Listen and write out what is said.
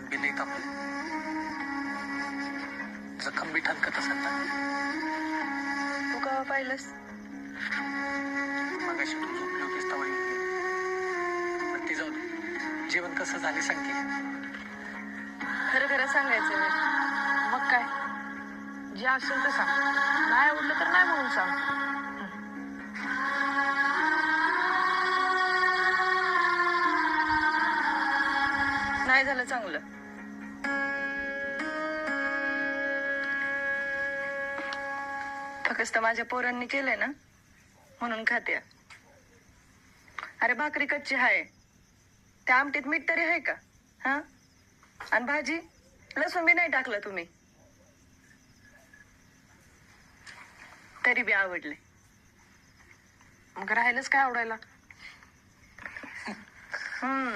कान बिले कापले, जखम बी ठणकत असेल ना. तू केव्हा पाहिलंस? मगाशी तू झोपली होतीस तवा येऊन गेली. पण ती जाऊ दे, जेवण कसं झाले सांग की. खरं खरं सांगायचं नीट. मग काय, जे असेल तर सांग, नाही आवडलं तर नाही म्हणून सांग. नाही झालं चांगलं. फक्त माझ्या पोरांनी केलंय ना म्हणून खाते. अरे भाकरी कच्ची आहे, त्या आमटीत मीठ तरी आहे का? हा, आणि भाजी लसूण बी नाही टाकलं तुम्ही, तरी बी आवडले. मग राहिलंच काय आवडायला?